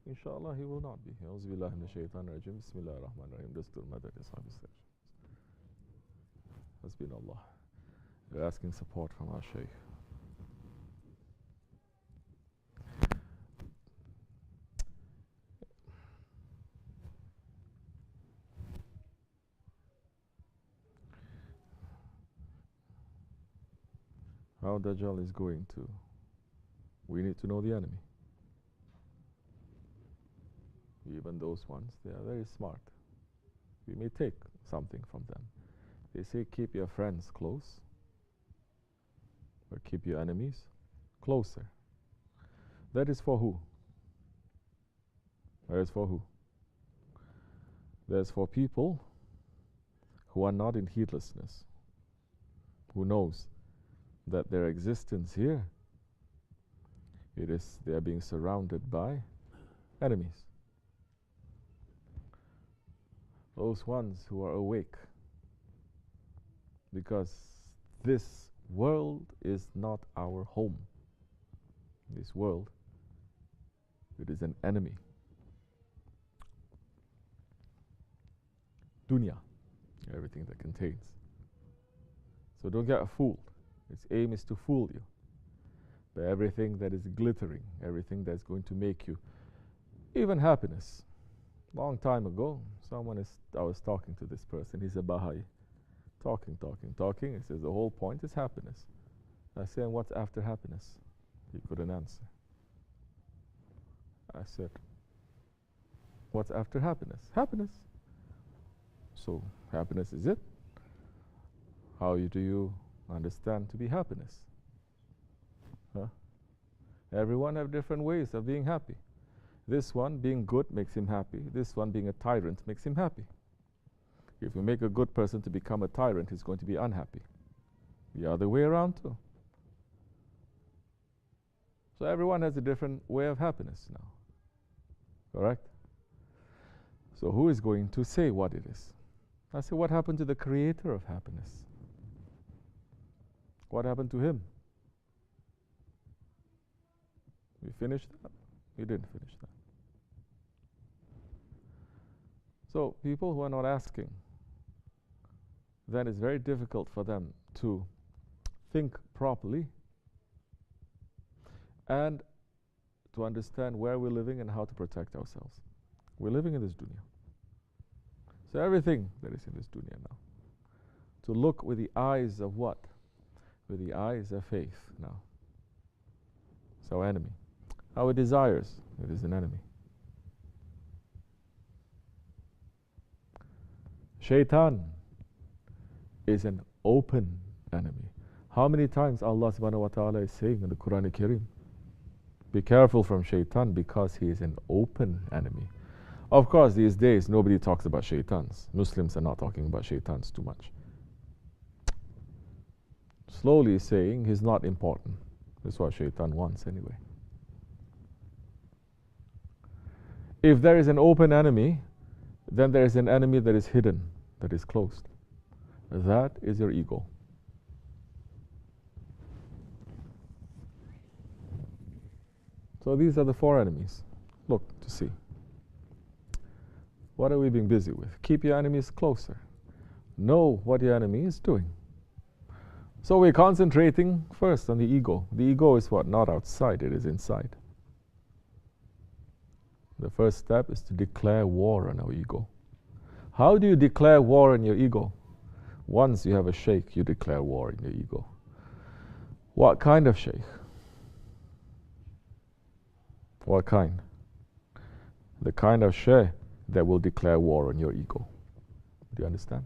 Inshallah, he will not be. A'udhu billahi minash shaitanir rajim. Bismillahir rahmanir rahim. Dastur madad ashabi sir. Hasbunallah. We're asking support from our Shaykh. How Dajjal is going to. We need to know the enemy. Even those ones, they are very smart. We may take something from them. They say keep your friends close, or keep your enemies closer. That is for who? That is for who? That is for people who are not in heedlessness, who knows that their existence here, they are being surrounded by enemies. Those ones who are awake, because this world is not our home. This world, it is an enemy. Dunya, everything that contains. So don't get fooled. Its aim is to fool you. But everything that is glittering, everything that's going to make you, even happiness. Long time ago, I was talking to this person, he's a Baha'i. Talking. He says the whole point is happiness. I said, and what's after happiness? He couldn't answer. I said, what's after happiness? Happiness. So, happiness is it? How do you understand to be happiness? Huh? Everyone have different ways of being happy. This one, being good, makes him happy. This one, being a tyrant, makes him happy. If you make a good person to become a tyrant, he's going to be unhappy. The other way around too. So everyone has a different way of happiness now. Correct? So who is going to say what it is? I say, what happened to the creator of happiness? What happened to him? We finished that? We didn't finish that. So people who are not asking, then it's very difficult for them to think properly and to understand where we're living and how to protect ourselves. We're living in this dunya. So everything that is in this dunya now, to look with the eyes of what? With the eyes of faith now. It's our enemy. Our desires, it is an enemy. Shaitan is an open enemy. How many times Allah subhanahu wa ta'ala is saying in the Quran al-Kareem, be careful from Shaitan because he is an open enemy. Of course, these days nobody talks about shaitans. Muslims are not talking about shaitans too much. Slowly saying he's not important. That's what Shaitan wants anyway. If there is an open enemy, then there is an enemy that is hidden, that is closed. That is your ego. So these are the four enemies. Look to see. What are we being busy with? Keep your enemies closer. Know what your enemy is doing. So we're concentrating first on the ego. The ego is what? Not outside, it is inside. The first step is to declare war on our ego. How do you declare war on your ego? Once you have a sheikh, you declare war on your ego. What kind of sheikh? What kind? The kind of sheikh that will declare war on your ego. Do you understand?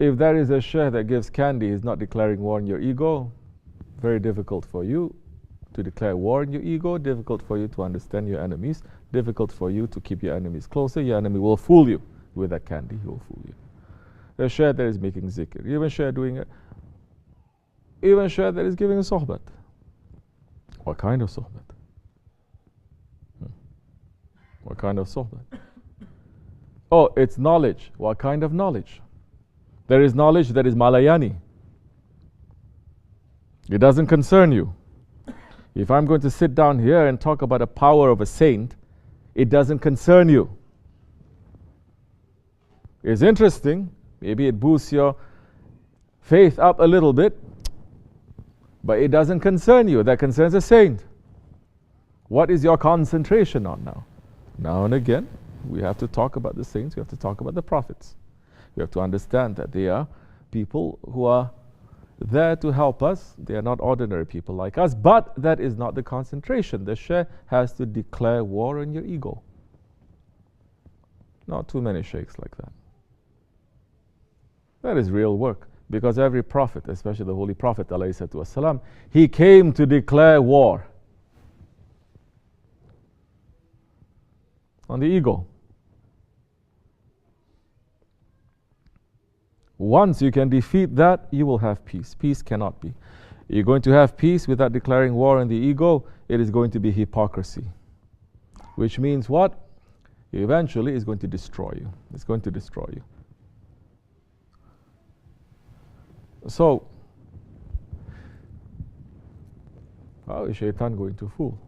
If there is a sheikh that gives candy, he's not declaring war on your ego. Very difficult for you to declare war on your ego, difficult for you to understand your enemies, difficult for you to keep your enemies closer. Your enemy will fool you with that candy, he will fool you. The shaykh that is making zikr, even shaykh doing it, even shaykh that is giving a sohbat. What kind of sohbat? What kind of sohbat? Oh, it's knowledge. What kind of knowledge? There is knowledge that is malayani. It doesn't concern you. If I'm going to sit down here and talk about the power of a saint, It doesn't concern you. It's interesting. Maybe it boosts your faith up a little bit, but it doesn't concern you. That concerns a saint. What is your concentration on now? Now and again, we have to talk about the saints. We have to talk about the prophets. We have to understand that they are people who are there to help us. They are not ordinary people like us, but that is not the concentration. The Shaykh has to declare war on your ego. Not too many sheikhs like that. That is real work, because every prophet, especially the Holy Prophet ﷺ, he came to declare war on the ego. Once you can defeat that, you will have peace. Peace cannot be. You're going to have peace without declaring war on the ego. It is going to be hypocrisy. Which means what? Eventually it's going to destroy you. It's going to destroy you. So, how is Shaitan going to fool?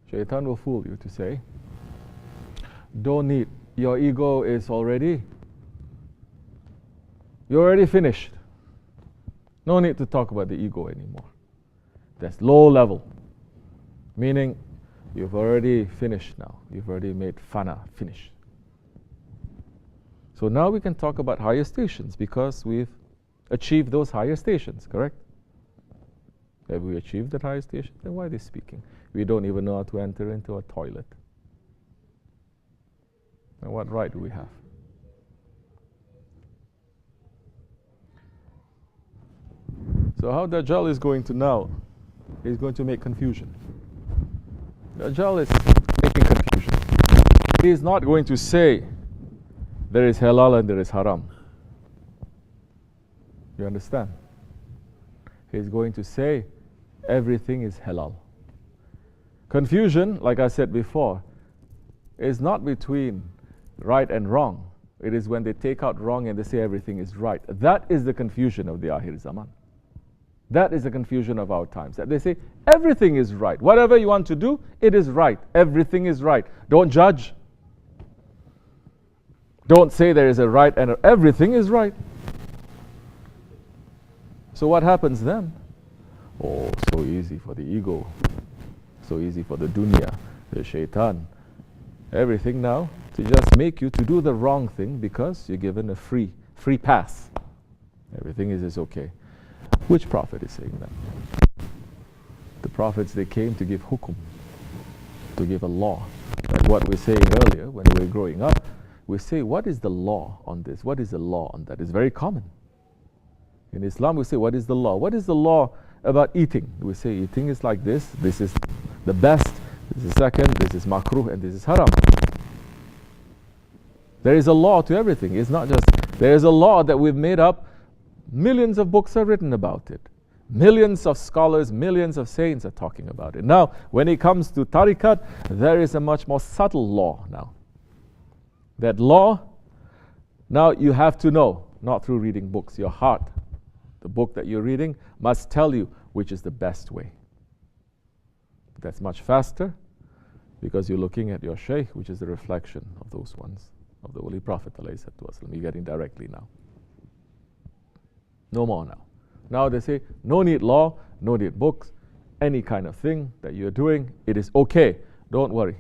Shaitan will fool you to say, don't need, your ego is already, you're already finished. No need to talk about the ego anymore. That's low level. Meaning, you've already finished now. You've already made fana, finished. So now we can talk about higher stations because we've achieved those higher stations, correct? Have we achieved that higher station? Then why are they speaking? We don't even know how to enter into a toilet. And what right do we have? So how Dajjal is going to now, he's going to make confusion. Dajjal is making confusion. He is not going to say there is halal and there is haram. You understand? He's going to say everything is halal. Confusion, like I said before, is not between right and wrong. It is when they take out wrong and they say everything is right. That is the confusion of the Akhir Zaman. That is the confusion of our times. That they say everything is right. Whatever you want to do, it is right. Everything is right. Don't judge. Don't say there is a right and everything is right. So what happens then? Oh, so easy for the ego. So easy for the dunya, the shaitan. Everything now to just make you to do the wrong thing because you're given a free pass. Everything is okay. Which prophet is saying that? The prophets, they came to give hukum, to give a law. Like what we were saying earlier when we were growing up, we say, what is the law on this? What is the law on that? It's very common. In Islam, we say, what is the law? What is the law about eating? We say, eating is like this. This is the best. This is second. This is makruh. And this is haram. There is a law to everything. It's not just, there is a law that we've made up. Millions of books are written about it. Millions of scholars, millions of saints are talking about it. Now, when it comes to tariqat, there is a much more subtle law now. That law, now you have to know, not through reading books. Your heart, the book that you're reading, must tell you which is the best way. That's much faster because you're looking at your shaykh, which is the reflection of those ones, of the Holy Prophet ﷺ. You're getting directly now. No more now. Now they say, no need law, no need books, any kind of thing that you're doing, it is okay. Don't worry,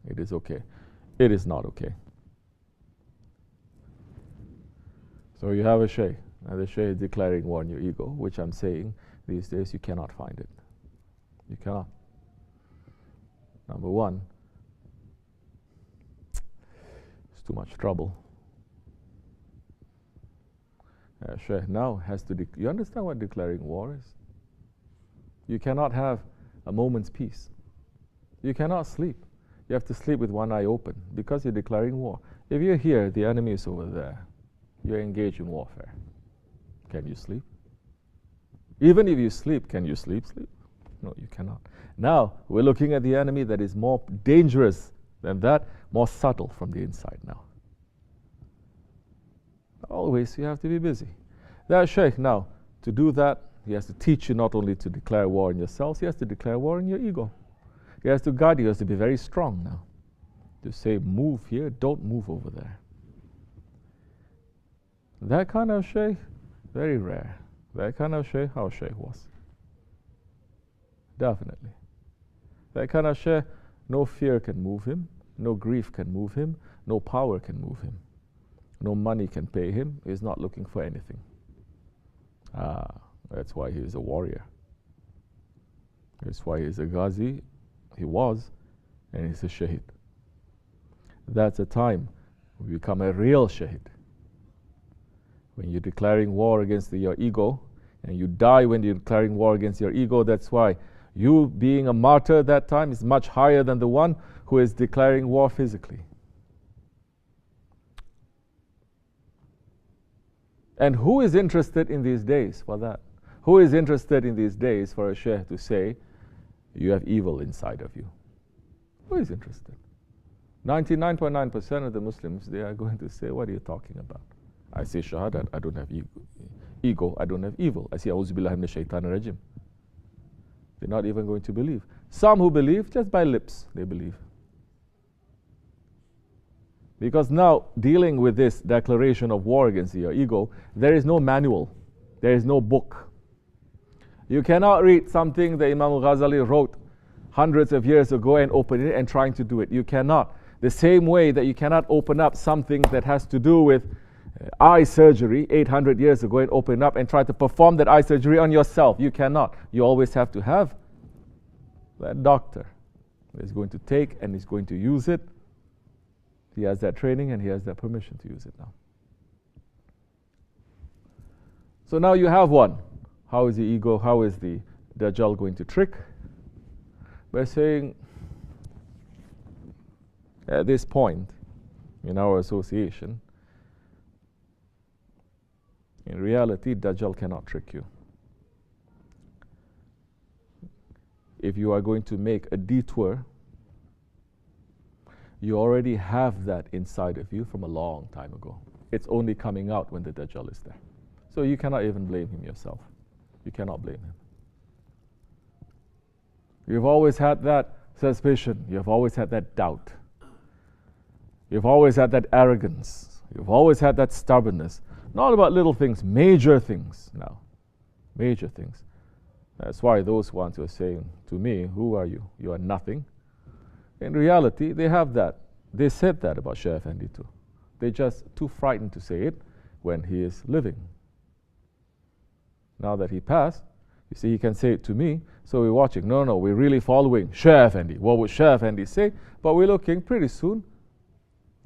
it is okay. It is not okay. So you have a shaykh, and the shaykh is declaring war on your ego, which I'm saying these days you cannot find it. You cannot. Number one, it's too much trouble. Shaykh now has to, you understand what declaring war is? You cannot have a moment's peace. You cannot sleep. You have to sleep with one eye open because you're declaring war. If you're here, the enemy is over there. You're engaged in warfare. Can you sleep? Even if you sleep, can you sleep? No, you cannot. Now, we're looking at the enemy that is more dangerous than that, more subtle from the inside now. Always you have to be busy. That shaykh now, to do that, He has to teach you not only to declare war on yourselves, he has to declare war on your ego. He has to guide you. He has to be very strong now. To say, move here, don't move over there. That kind of shaykh, very rare. That kind of shaykh, how shaykh was. Definitely. That kind of shaykh, no fear can move him, no grief can move him, no power can move him, no money can pay him. He's not looking for anything. That's why he is a warrior. That's why he's a ghazi. He was, and he's a shaheed. That's a time we become a real shaheed. When you're declaring war against your ego, and you die when you're declaring war against your ego, that's why you being a martyr at that time is much higher than the one who is declaring war physically. And who is interested in these days for that? Who is interested in these days for a shaykh to say, you have evil inside of you? Who is interested? 99.9% of the Muslims, they are going to say, what are you talking about? I say shahadat, I don't have ego, I don't have evil. I say, A'udhu billahi minash shaitanir rajim. They're not even going to believe. Some who believe, just by lips, they believe. Because now, dealing with this declaration of war against your ego, there is no manual. There is no book. You cannot read something that Imam al-Ghazali wrote hundreds of years ago and open it and trying to do it. You cannot. The same way that you cannot open up something that has to do with eye surgery 800 years ago and open up and try to perform that eye surgery on yourself. You cannot. You always have to have that doctor that is going to take and is going to use it. He has that training and he has that permission to use it now. So now you have one. How is the ego, how is the Dajjal going to trick? By saying, at this point in our association, in reality, Dajjal cannot trick you. If you are going to make a detour, you already have that inside of you from a long time ago. It's only coming out when the Dajjal is there. So you cannot even blame him yourself. You cannot blame him. You've always had that suspicion. You've always had that doubt. You've always had that arrogance. You've always had that stubbornness. Not about little things, major things now. Major things. That's why those ones who are saying to me, who are you? You are nothing. In reality, they have that. They said that about Shaykh Effendi too. They're just too frightened to say it when he is living. Now that he passed, you see, he can say it to me, so we're watching. No, we're really following Shaykh Effendi. What would Shaykh Effendi say? But we're looking pretty soon.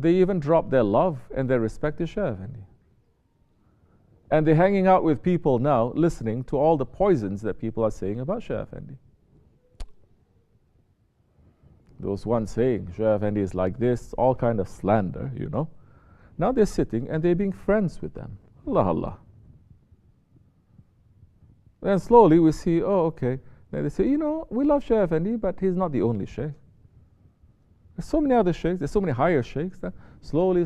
They even drop their love and their respect to Shaykh Effendi. And they're hanging out with people now, listening to all the poisons that people are saying about Shaykh Effendi. Those ones saying Shaykh Effendi is like this, all kind of slander, you know. Now they're sitting and they're being friends with them. Allah Allah. Then slowly we see, oh, okay. Then they say, you know, we love Shaykh Effendi, but he's not the only shaykh. There's so many other shaykhs, there's so many higher shaykhs that slowly,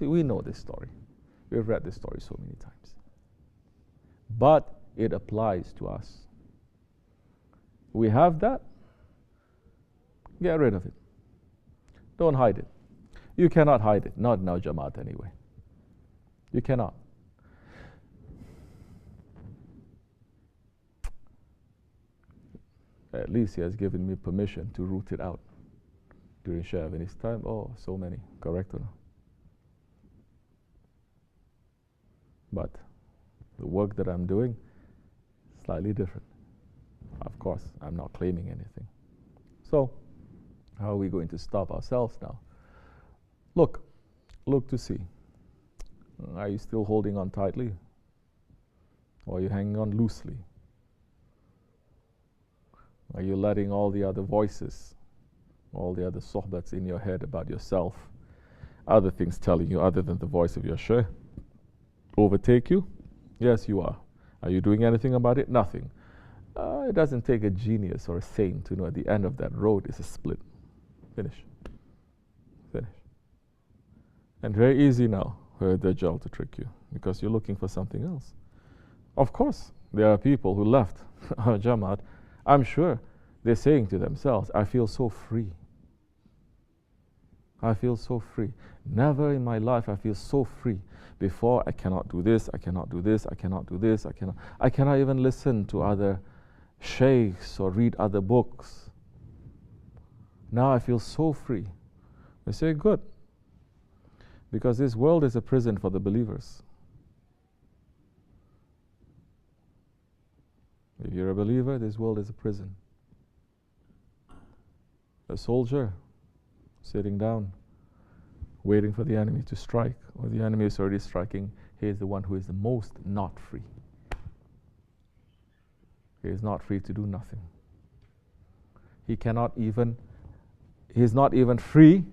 we know this story. We've read this story so many times. But it applies to us. We have that. Get rid of it. Don't hide it. You cannot hide it, not in our Jamaat anyway. You cannot. At least he has given me permission to root it out. During Shaykh Effendi's time, oh, so many. Correct or no? But the work that I'm doing is slightly different. Of course, I'm not claiming anything. So, how are we going to stop ourselves now? Look to see. Are you still holding on tightly? Or are you hanging on loosely? Are you letting all the other voices, all the other sohbats in your head about yourself, other things telling you other than the voice of your shaykh, overtake you? Yes, you are. Are you doing anything about it? Nothing. It doesn't take a genius or a saint to know at the end of that road is a split. Finish. And very easy now for the Dajjal to trick you because you're looking for something else. Of course, There are people who left our Jamaat. I'm sure they're saying to themselves, I feel so free. I feel so free. Never in my life I feel so free. Before, I cannot do this, I cannot do this, I cannot do this, I cannot even listen to other sheikhs or read other books. Now I feel so free. We say, good. Because this world is a prison for the believers. If you're a believer, this world is a prison. A soldier sitting down, waiting for the enemy to strike, or the enemy is already striking, he is the one who is the most not free. He is not free to do nothing. He is not even free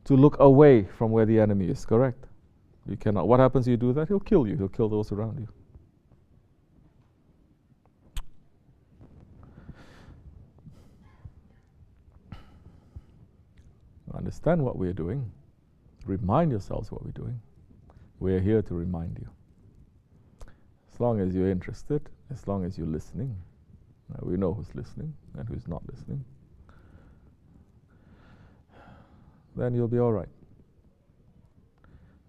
to look away from where the enemy is, correct? You cannot. What happens if you do that? He'll kill you. He'll kill those around you. Understand what we're doing. Remind yourselves what we're doing. We're here to remind you. As long as you're interested, as long as you're listening, we know who's listening and who's not listening, then you'll be all right.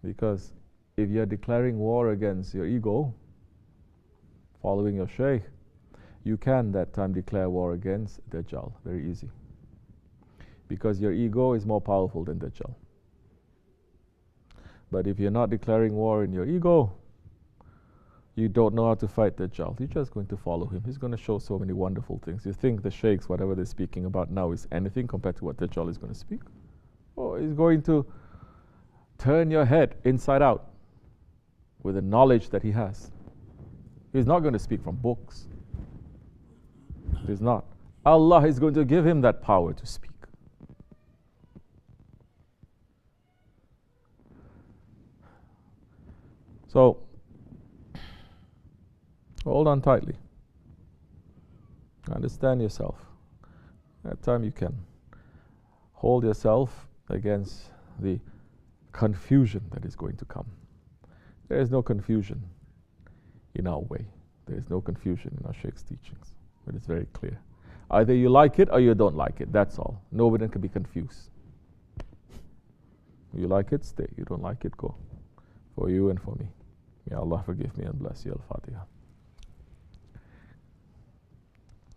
Because if you're declaring war against your ego, following your sheikh, you can that time declare war against Dajjal. Very easy. Because your ego is more powerful than Dajjal. But if you're not declaring war in your ego, you don't know how to fight Dajjal. You're just going to follow him. He's going to show so many wonderful things. You think the sheikhs, whatever they're speaking about now, is anything compared to what Dajjal is going to speak? Oh, he's going to turn your head inside out with the knowledge that he has. He's not going to speak from books. He's not. Allah is going to give him that power to speak. So, hold on tightly. Understand yourself. That time you can hold yourself against the confusion that is going to come. There is no confusion in our way. There is no confusion in our Sheikh's teachings. It is very clear. Either you like it or you don't like it. That's all. Nobody can be confused. You like it, stay. You don't like it, go. For you and for me. May Allah forgive me and bless you. Al-Fatiha.